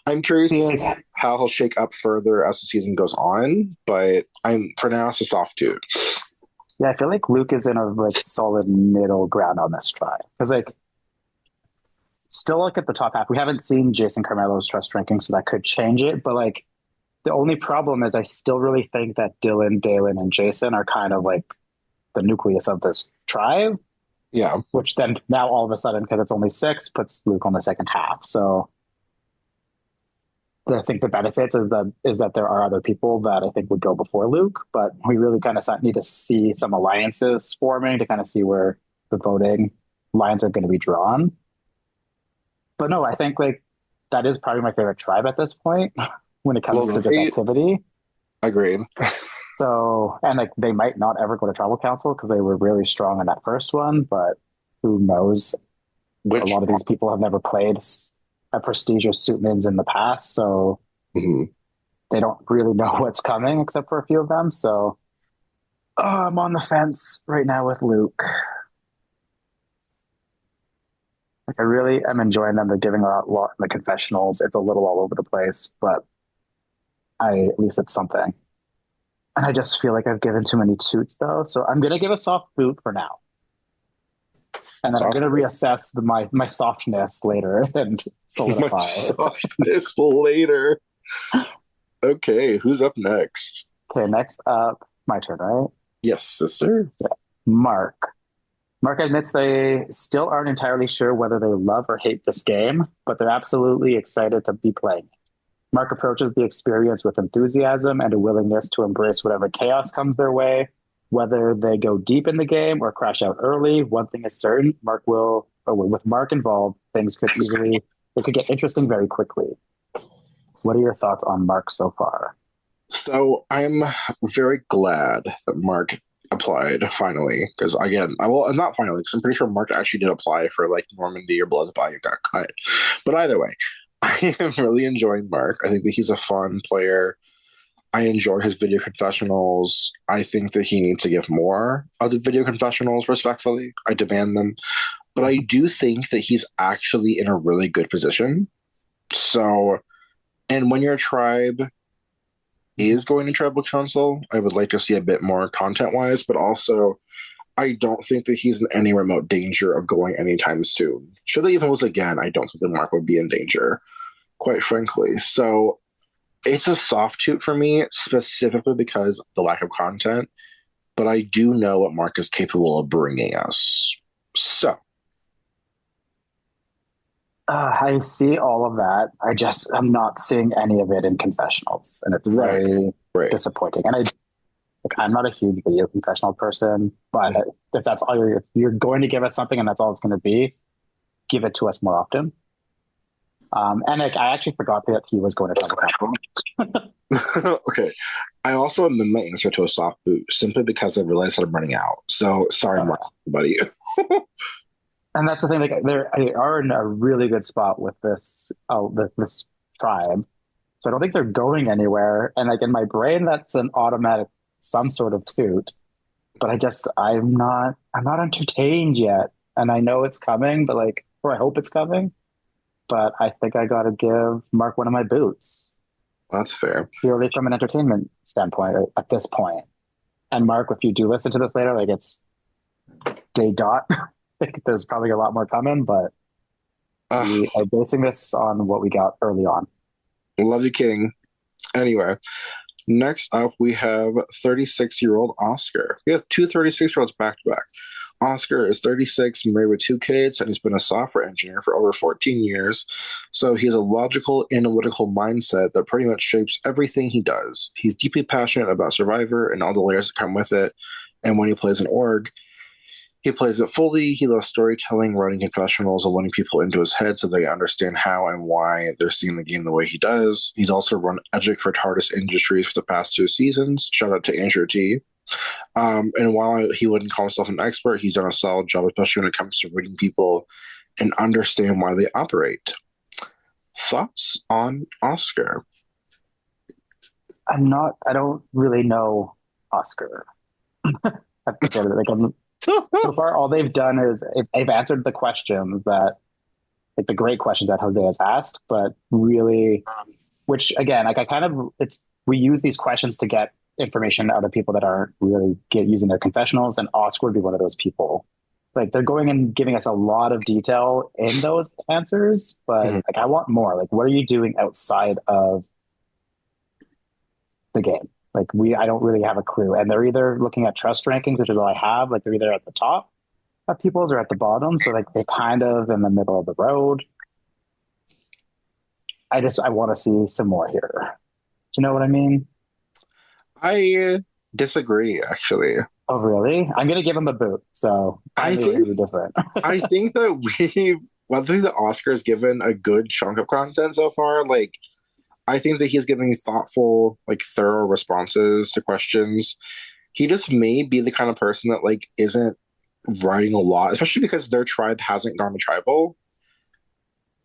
I'm curious to See, see how he'll shake up further as the season goes on, but I'm for now it's a soft toot. yeah, I feel like Luke is in a like solid middle ground on this try. Because like still like at the top half. We haven't seen Jason Carmelo's trust ranking, so that could change it. But like the only problem is I still really think that Dylan, Dalen, and Jason are kind of like the nucleus of this tribe, Yeah. which then now all of a sudden, because it's only 6, puts Luke on the second half. So I think the benefits is that there are other people that I think would go before Luke, but we really kind of need to see some alliances forming to kind of see where the voting lines are going to be drawn. But no, I think like that is probably my favorite tribe at this point when it comes Well, to this activity. agreed. So, and like they might not ever go to tribal council because they were really strong in that first one, but who knows? A Which lot of these people have never played a prestigious Suitmans in the past, so mhm. they don't really know what's coming except for a few of them. So I'm on the fence right now with Luke. Like I really am enjoying them. They're giving a lot in the confessionals. It's a little all over the place, but at least it's something. And I just feel like I've given too many toots though. So I'm gonna give a soft boot for now. And then I'm gonna reassess my softness later and My solidify. softness later. Okay, who's up next? Okay, next up, my turn, right? Yes, sister. Yeah. Mark. Mark admits they still aren't entirely sure whether they love or hate this game, but they're absolutely excited to be playing. Mark approaches the experience with enthusiasm and a willingness to embrace whatever chaos comes their way. Whether they go deep in the game or crash out early, one thing is certain: with Mark involved, it could get interesting very quickly. What are your thoughts on Mark so far? So I'm very glad that Mark applied finally, because again, not finally, because I'm pretty sure Mark actually did apply for like Normandy or Blood and got cut. But either way, I am really enjoying Mark. I think that he's a fun player. I enjoy his video confessionals. I think that he needs to give more of the video confessionals, respectfully. I demand them. But I do think that he's actually in a really good position. So, and when your tribe is going to tribal council, I would like to see a bit more content wise, but also I don't think that he's in any remote danger of going anytime soon. Should they even lose again, I don't think that Mark would be in danger, quite frankly. So It's a soft toot for me, specifically because of the lack of content, but I do know what Mark is capable of bringing us. So, I see all of that. I'm not seeing any of it in confessionals, and it's right, very right. disappointing. And I'm not a huge video confessional person, but if that's all if you're going to give us something and that's all it's going to be, give it to us more often. And like, I actually forgot that he was going to travel camp. Okay. I also amend my answer to a soft boot simply because I realized that I'm running out. So, sorry, Mark, Okay. buddy. And that's the thing. Like, they are in a really good spot with this tribe. So I don't think they're going anywhere. And like in my brain, that's an automatic some sort of toot. But I'm not entertained yet. And I know it's coming, but like, or I hope it's coming. But I think I got to give Mark one of my boots, That's fair. purely from an entertainment standpoint at this point. And Mark, if you do listen to this later, like it's day dot. There's probably a lot more coming, but Uh, we are basing this on what we got early on. love you, King. Anyway, next up, we have 36-year-old Oscar. We have two 36-year-olds back to back. Oscar is 36, married with two kids, and he's been a software engineer for over 14 years. So he has a logical, analytical mindset that pretty much shapes everything he does. He's deeply passionate about Survivor and all the layers that come with it. And when he plays an org, he plays it fully. He loves storytelling, writing confessionals, and letting people into his head so they understand how and why they're seeing the game the way he does. He's also run Edgic for TARDIS Industries for the past 2 seasons. Shout out to Andrew T. And while he wouldn't call himself an expert, he's done a solid job, especially when it comes to reading people and understand why they operate. Thoughts on Oscar? I don't really know Oscar. At the end of it. So far, all they've done is they've answered the questions that, like the great questions that Jose has asked, but really, which again, like I kind of, we use these questions to get information out of people that aren't really using their confessionals, and Oscar would be one of those people. Like they're going and giving us a lot of detail in those answers, but Mhm. like I want more. Like, what are you doing outside of the game? Like I don't really have a clue. And they're either looking at trust rankings, which is all I have. Like they're either at the top of people's or at the bottom. So like they kind of in the middle of the road. I want to see some more here. Do you know what I mean? I disagree, actually. Oh, really? I'm gonna give him a boot. So I finally, we're think gonna be different. I think that one thing that Oscar's given a good chunk of content so far. Like, I think that he's giving thoughtful, like thorough responses to questions. He just may be the kind of person that like isn't writing a lot, especially because their tribe hasn't gone to tribal.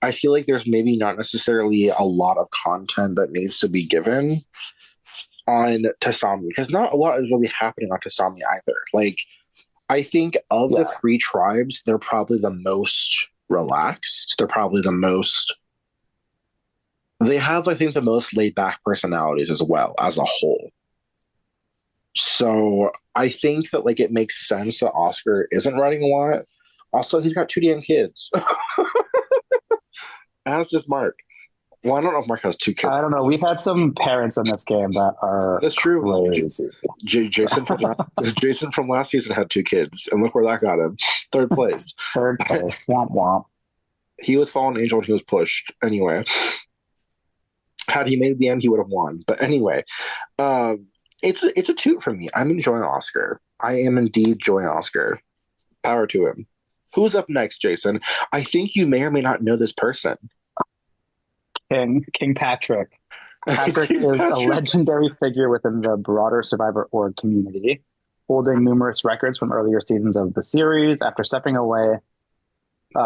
I feel like there's maybe not necessarily a lot of content that needs to be given on Tasami because not a lot is really happening on Tasami either. Like, I think of the Yeah, three tribes, they're probably the most relaxed. They're probably the most. They have, I think, the most laid back personalities as well as a whole. So I think that like it makes sense that Oscar isn't writing a lot. Also, he's got two damn kids. As just Mark. Well, I don't know if Mark has two kids. I don't know. We've had some parents in this game that are That's true. crazy. Jason from last season had two kids, and look where that got him. Third place. Third place, womp womp. He was fallen angel and he was pushed. Anyway, had he made the end, he would have won. But anyway, it's a toot for me. I'm enjoying Oscar. I am indeed enjoying Oscar. Power to him. Who's up next, Jason? I think you may or may not know this person. King Patrick. Patrick King is a Patrick. legendary figure within the broader Survivor org community, holding numerous records from earlier seasons of the series. After stepping away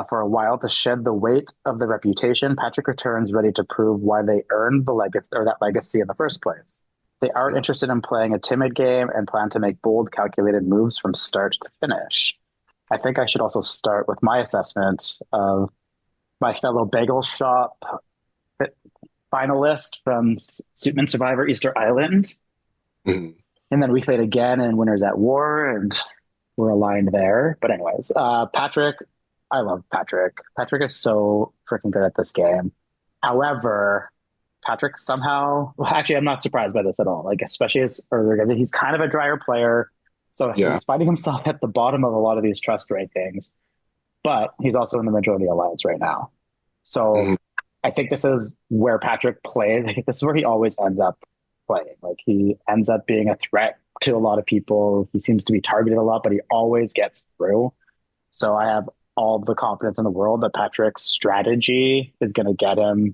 for a while to shed the weight of the reputation, Patrick returns ready to prove why they earned the legacy or that legacy in the first place. They aren't interested in playing a timid game and plan to make bold, calculated moves from start to finish. I think I should also start with my assessment of my fellow bagel shop finalist from Suitman Survivor Easter Island. Mhm. And then we played again in Winners at War, and we're aligned there. But anyways, Patrick, I love Patrick. Patrick is so freaking good at this game. However, Patrick somehow, well, actually, I'm not surprised by this at all. Like, especially his earlier guys, he's kind of a drier player. So Yeah. he's finding himself at the bottom of a lot of these trust rankings, but he's also in the majority alliance right now. Mhm. So I think this is where Patrick plays. Like, this is where he always ends up playing. Like, he ends up being a threat to a lot of people. He seems to be targeted a lot, but he always gets through. So I have all the confidence in the world that Patrick's strategy is going to get him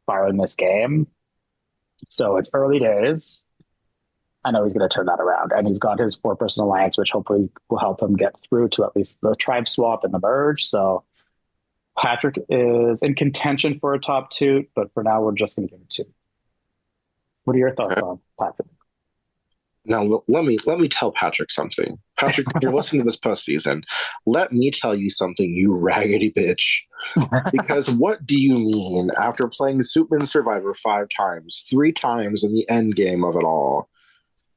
far in this game. So it's early days. I know he's going to turn that around. And he's got his 4-person alliance, which hopefully will help him get through to at least the tribe swap and the merge. So Patrick is in contention for a top two, but for now, we're just going to give it two. What are your thoughts on Patrick? Now let me tell Patrick something. Patrick, if you're listening to this postseason, let me tell you something, you raggedy bitch. Because what do you mean after playing Suitman Survivor 5 times, 3 times in the end game of it all?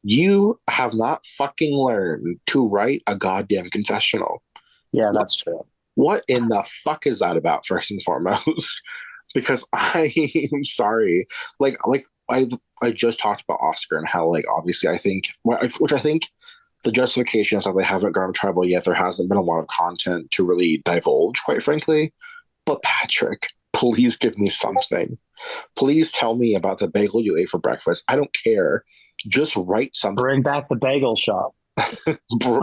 You have not fucking learned to write a goddamn confessional. Yeah, that's true. What in the fuck is that about, first and foremost? Because I'm sorry. I just talked about Oscar and how, like, obviously I think, which I think the justification is that they haven't gone to tribal yet. There hasn't been a lot of content to really divulge, quite frankly. But Patrick, please give me something. Please tell me about the bagel you ate for breakfast. I don't care. Just write something. Bring back the bagel shop.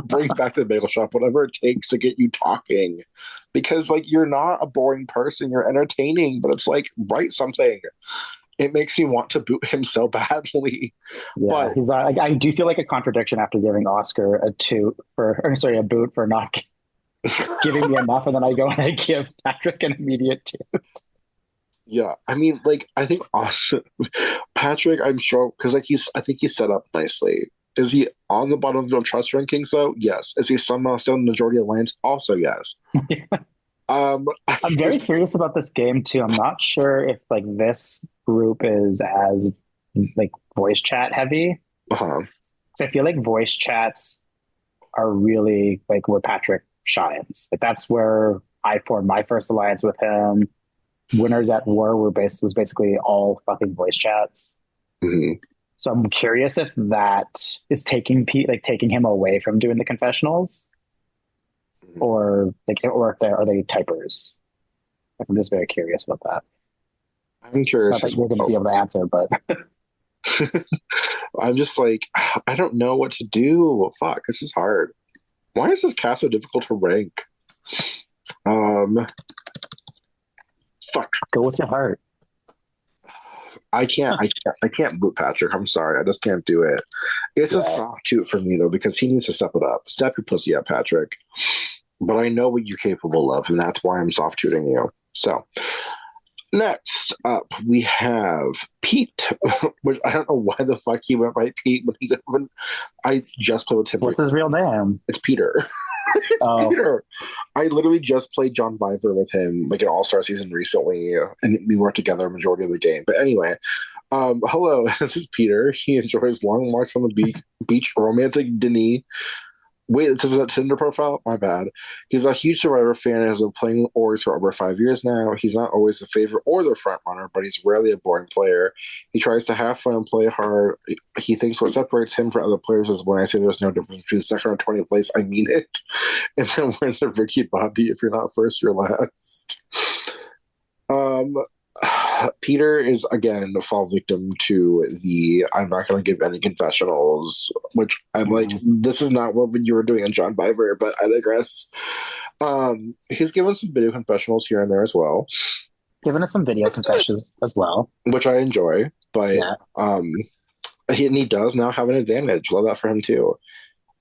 Bring back the bagel shop, whatever it takes to get you talking. Because, like, you're not a boring person. You're entertaining, but it's like, write something. It makes me want to boot him so badly. Yeah, But he's. I do feel like a contradiction after giving Oscar a toot for, or sorry, a boot for not giving me enough, and then I go and I give Patrick an immediate toot. yeah, I mean, like, I think Austin, Patrick, I'm sure, because, like, I think he's set up nicely. Is he on the bottom of the trust rankings though? Yes. Is he somehow still in the majority alliance? Also, yes. I I'm very just, curious about this game too. I'm not sure if like this group is as like voice chat heavy. uh-huh. 'Cause I feel like voice chats are really like where Patrick shines. Like that's where I formed my first alliance with him. Winners at War was basically all fucking voice chats. Mhm. So I'm curious if that is taking him away from doing the confessionals, or like, or if they are they typers. Like, I'm just very curious about that. I'm Not curious that as you're going to be well. able to answer, but I'm just like, I don't know what to do. Fuck, this is hard. Why is this cast so difficult to rank? Um, fuck. go with your heart. I can't boot Patrick. I'm sorry. I just can't do it. It's a Yeah, soft toot for me though, because he needs to step it up. Step your pussy up, Patrick. But I know what you're capable of, and that's why I'm soft tooting you. So next up, we have Pete, which I don't know why the fuck he went by Pete when I just played with him. what's his real name? It's Peter. It's Oh, Peter. I literally just played John Biver with him like an All-Star season recently, and we worked together a majority of the game. But anyway, hello, this is Peter. He enjoys long walks on the beach, romantic Denis. Wait, this is a Tinder profile? My bad. He's a huge Survivor fan and has been playing Oris for over 5 years now. He's not always the favorite or the front runner, but he's rarely a boring player. He tries to have fun and play hard. He thinks what separates him from other players is when I say there's no difference between second or 20th place, I mean it. And then where's the Ricky Bobby? If you're not first, you're last. Um, Peter is again a fall victim to the I'm not going to give any confessionals, which I'm like, mhm. this is not what you were doing in John Biver, but I digress. He's given some video confessionals here and there as well, Giving us some video confessions as well. which I enjoy, but Yeah, he does now have an advantage. Love that for him too.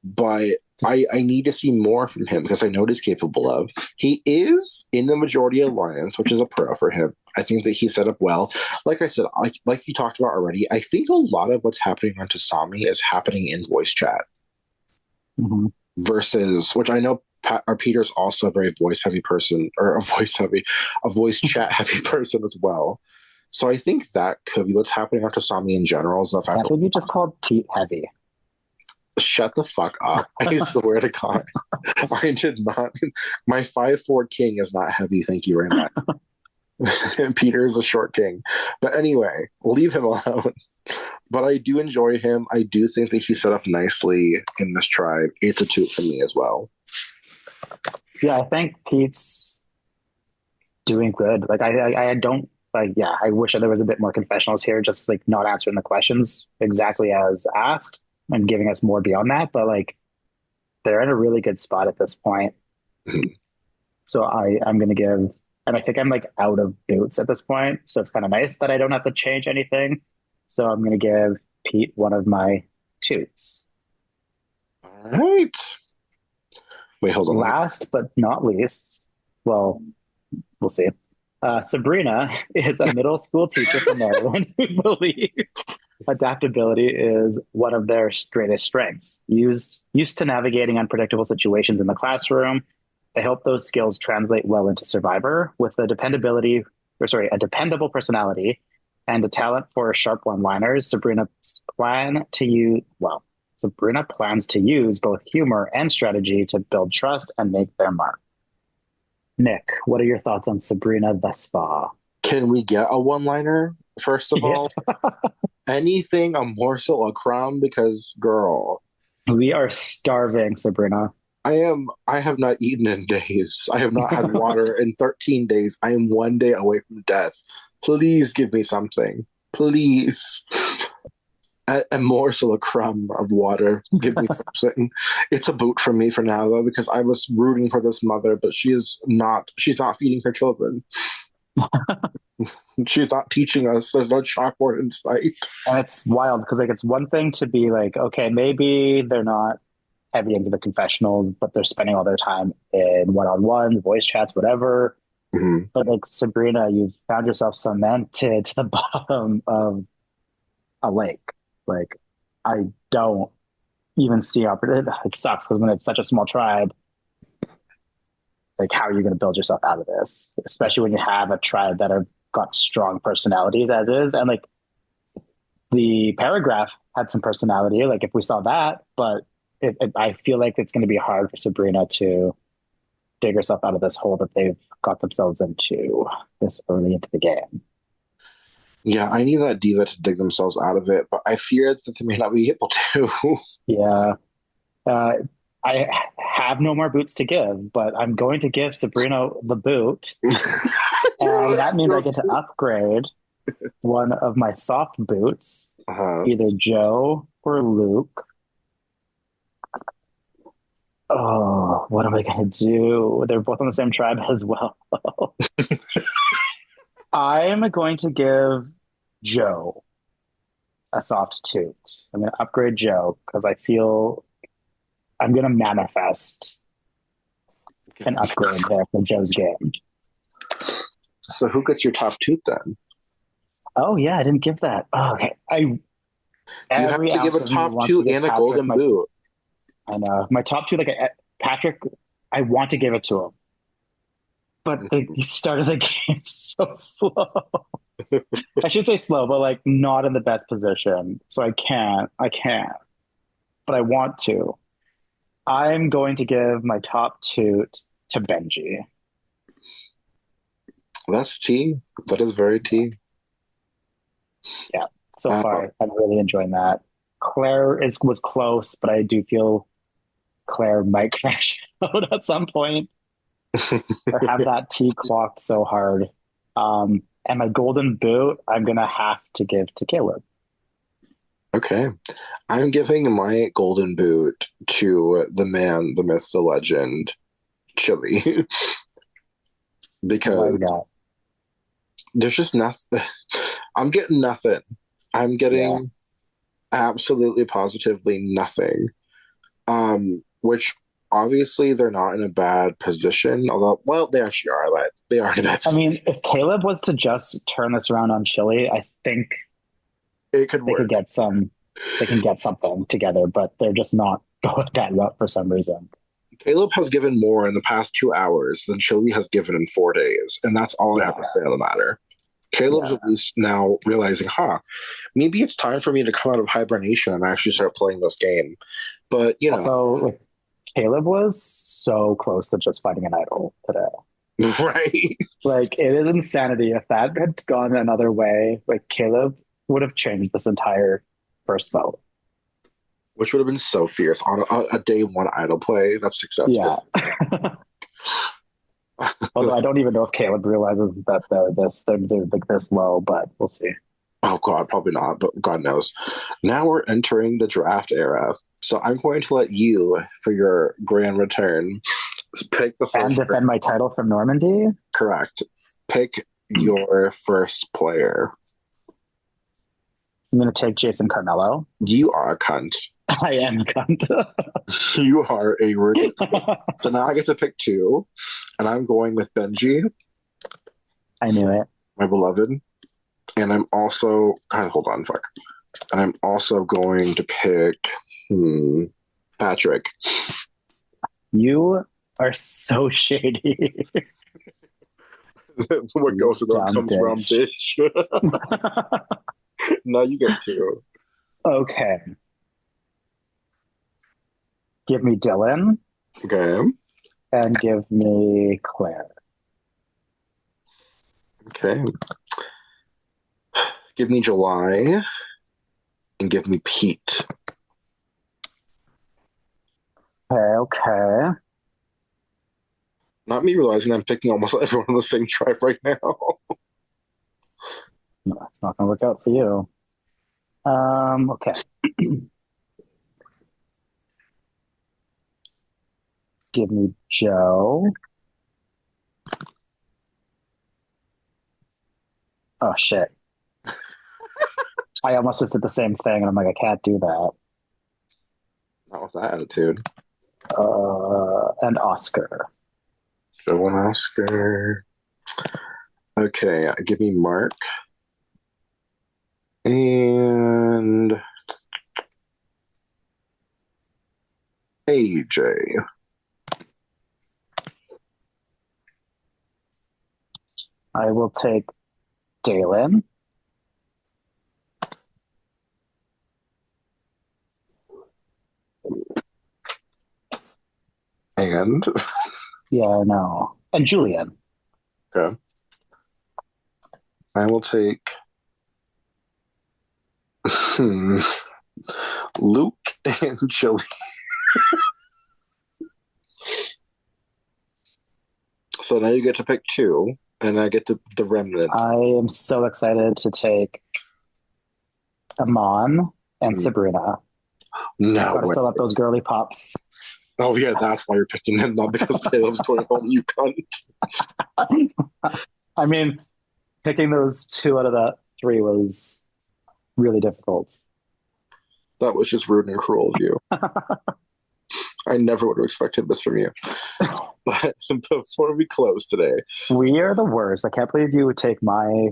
But I need to see more from him because I know what he's capable of. He is in the majority alliance, which is a pro for him. I think that he's set up well. Like I said, like you talked about already, I think a lot of what's happening on Tasami is happening in voice chat hmm versus, which I know Peter's also a very voice heavy person, or a voice chat heavy person as well. So I think that could be what's happening on Tasami in general. Is the fact I that think you just called Pete heavy. shut the fuck up. I swear to God. I did not. My 5'4" king is not heavy. Thank you very much. Peter is a short king. But anyway, leave him alone. But I do enjoy him. I do think that he's set up nicely in this tribe. It's a toot for me as well. Yeah, I think Pete's doing good. Like I don't like yeah, I wish there was a bit more confessionals here, just like not answering the questions exactly as asked and giving us more beyond that. But like they're in a really good spot at this point. So I'm gonna give and I think I'm like out of boots at this point. So it's kind of nice that I don't have to change anything. So I'm gonna give Pete one of my toots. All right. Wait, hold on. Last but not least, well, we'll see. Sabrina is a middle school teacher from Maryland who believes adaptability is one of their greatest strengths. Used to navigating unpredictable situations in the classroom, they hope those skills translate well into Survivor with a dependable personality and a talent for sharp one-liners. Sabrina plans to use both humor and strategy to build trust and make their mark. Nick, what are your thoughts on Sabrina thus far? Can we get a one liner, first of Yeah. all? Anything, a morsel, a crumb, because, girl, We are starving, Sabrina. I have not eaten in days. I have not had water in 13 days. I am one day away from death. Please give me something. Please. A morsel, a crumb of water. Give me something. It's a boot for me for now, though, because I was rooting for this mother, but she's not feeding her children. She's not teaching us. There's no chalkboard in sight. And it's wild because like it's one thing to be like, okay, maybe they're not heavy into the confessionals, but they're spending all their time in one-on-one, voice chats, whatever. Mm-hmm. But like Sabrina, you've found yourself cemented to the bottom of a lake. Like I don't even see opportunity. It sucks because when it's such a small tribe, like how are you going to build yourself out of this? Especially when you have a tribe that have got strong personalities as is, and like the paragraph had some personality. Like if we saw that, but I feel like it's going to be hard for Sabrina to dig herself out of this hole that they've got themselves into this early into the game. Yeah, I need that diva to dig themselves out of it, but I fear that they may not be able to. Yeah. Uh, I have no more boots to give, but I'm going to give Sabrina the boot. And that means I get to upgrade one of my soft boots, Uh-huh. either Joe or Luke. Oh, what am I going to do? They're both on the same tribe as well. I'm going to give Joe a soft toot. I'm going to upgrade Joe because I feel I'm going to manifest an upgrade there for Joe's game. So who gets your top toot then? Oh yeah, I didn't give that. Oh, okay, You have every to give ounce a of me top wants to toot give and a Patrick golden boot. I know my top two. Like Patrick, I want to give it to him, but he started the game so slow. I should say slow, but like not in the best position. So I can't. But I want to. I'm going to give my top toot to Benji. That's tea. That is very tea. Yeah. So Uh, far, I'm really enjoying that. Claire was close, but I do feel Claire might crash out at some point or have that T clocked so hard. And my golden boot, I'm gonna have to give to Caleb. okay. I'm giving my golden boot to the man, the myth, the legend, Chili. Why Because not? there's just nothing. I'm getting nothing. I'm Yeah. getting absolutely positively nothing. Which obviously they're not in a bad position, although well, they actually are, but they are in a bad I position. mean, if Caleb was to just turn this around on Chili, I think It could they could work. get some they can get something together, but they're just not going that route for some reason. Caleb has given more in the past 2 hours than Chili has given in 4 days, and that's all I have Yeah. to say on the matter. Caleb's Yeah. at least now realizing, maybe it's time for me to come out of hibernation and actually start playing this game. But, Also, like Caleb was so close to just fighting an idol today. Right. Like it is insanity. If that had gone another way, like Caleb would have changed this entire first vote. Which would have been so fierce on a day one idol play that's successful. Yeah. Although I don't even know if Caleb realizes that they're like this low, but we'll see. Oh God, probably not, but God knows. Now we're entering the draft era. So I'm going to let you, for your grand return, pick the And first. defend my title from Normandy. Correct. Pick your first player. I'm gonna take Jason Carmelo. You are a cunt. I am a cunt. You are a ridiculous. So now I get to pick two, and I'm going with Benji, I knew it. my beloved, and I'm also God. Hold on, fuck. And I'm also going to pick Patrick. You are so shady. What You goes around dumb comes around, bitch. bitch. Now you get two. Okay. Give me Dylan Okay. and give me Claire. Okay. Give me July and give me Pete. Okay. Not me realizing I'm picking almost everyone on the same tribe right now. No, it's not gonna work out for you. Okay. Give me Joe. Oh shit. I almost just did the same thing and I'm like, I can't do that. Not with that attitude. And Oscar. Joe and Oscar. Okay, give me Mark. And AJ. I will take Dalen. And Yeah, no. And Julian. okay. I will take Luke and Joey. So now you get to pick two, and I get the remnant. I am so excited to take Amon and Sabrina. No Got to way. fill up those girly pops. Oh yeah, that's why you're picking them, not because Caleb's going home. You cunt. I mean, picking those two out of that three was really difficult. That was just rude and cruel of you. I never would have expected this from you. But before we close today, We are the worst. I can't believe you would take my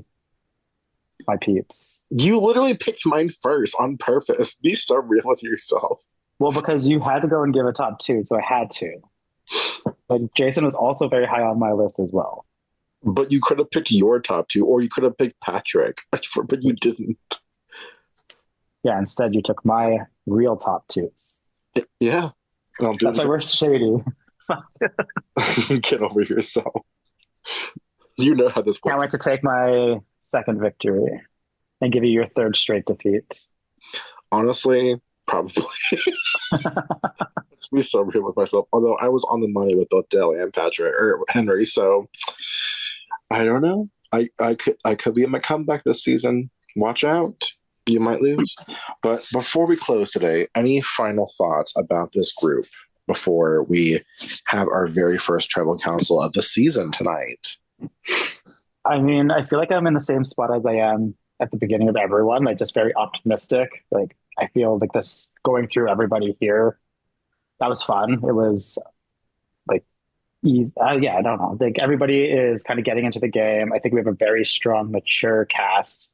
peeps. you literally picked mine first on purpose. Be so real with yourself. Well, because you had to go and give a top two, so I had to. But Jason was also very high on my list as well. But you could have picked your top two, or you could have picked Patrick. But you didn't. Yeah, instead you took my real top twos. Yeah. I'll do That's why we're shady. it. Get over yourself. You know how this Can't works. wait to take my second victory and give you your third straight defeat. Honestly, probably. Let's be so real with myself. Although I was on the money with both Dell and Patrick or Henry, so I don't know. I could be in my comeback this season. Watch out. You might lose. But before we close today, any final thoughts about this group before we have our very first tribal council of the season tonight? I mean, I feel like I'm in the same spot as I am at the beginning of everyone, like just very optimistic. Like I feel like this going through everybody here, that was fun. It was like, yeah, I don't know. Like everybody is kind of getting into the game. I think we have a very strong, mature cast,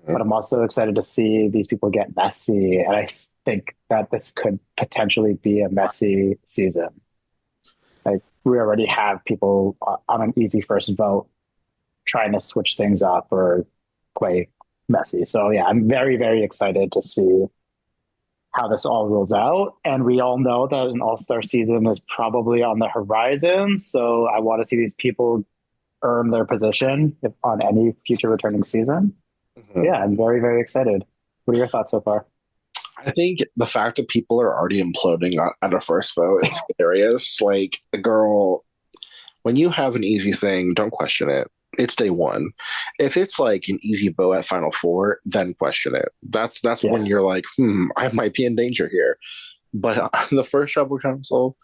but I'm also excited to see these people get messy. And I think that this could potentially be a messy season. Like we already have people on an easy first vote trying to switch things up or play messy. So yeah, I'm very, very excited to see how this all rolls out. And we all know that an all-star season is probably on the horizon. So I want to see these people earn their position on any future returning season. Mhm. Yeah, I'm very, very excited. What are your thoughts so far? I think the fact that people are already imploding at a first vote is hilarious. Like, a girl, when you have an easy thing, don't question it. It's day one. If it's like an easy vote at Final Four, then question it. That's Yeah. when you're like, I might be in danger here. But the first tribal council,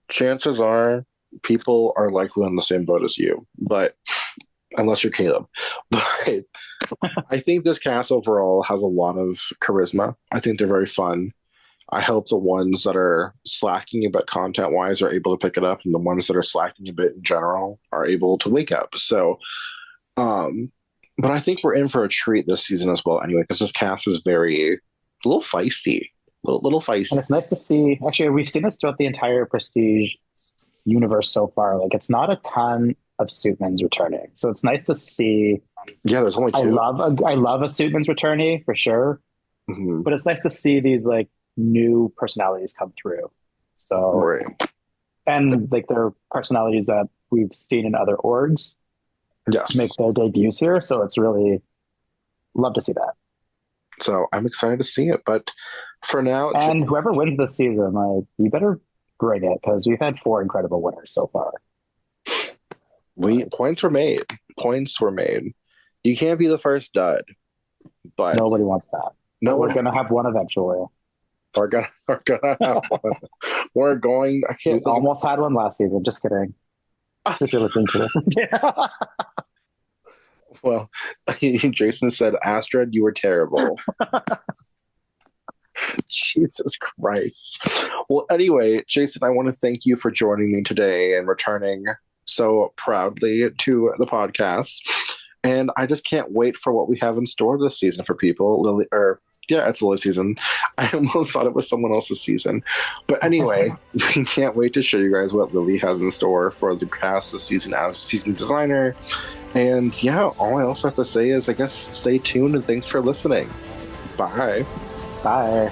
chances are people are likely on the same boat as you. But unless you're Caleb. But I think this cast overall has a lot of charisma. I think they're very fun. I hope the ones that are slacking a bit content wise are able to pick it up, and the ones that are slacking a bit in general are able to wake up. So, um, but I think we're in for a treat this season as well, anyway, because this cast is very a little feisty, little And feisty. it's nice to see, actually, we've seen this throughout the entire Prestige universe so far. Like, it's not a ton of Suitmans returning. So it's nice to see. Yeah, there's only two. I love a Suitman's returnee for sure, Mhm. but it's nice to see these like new personalities come through. So, Right. and like their personalities that we've seen in other orgs make Yes. their debuts here. So it's really love to see that. So I'm excited to see it. But for now, And whoever wins this season, like, you better bring it because we've had 4 incredible winners so far. points were made. Points were made. You can't be the first dud, but Nobody wants that. no But we're one gonna have one eventually. are gonna have one. We're going. I We can't think. almost had one last season. Just kidding. If you're listening to this. Yeah. Well, Jason said, "Astrid, you were terrible." Jesus Christ. Well, anyway, Jason, I want to thank you for joining me today and returning so proudly to the podcast. And I just can't wait for what we have in store this season for people. Lily, or yeah, it's Lily season. I almost thought it was someone else's season. But anyway, we can't wait to show you guys what Lily has in store for the cast this season as season designer. And yeah, all I also have to say is, I guess, stay tuned and thanks for listening. Bye. Bye.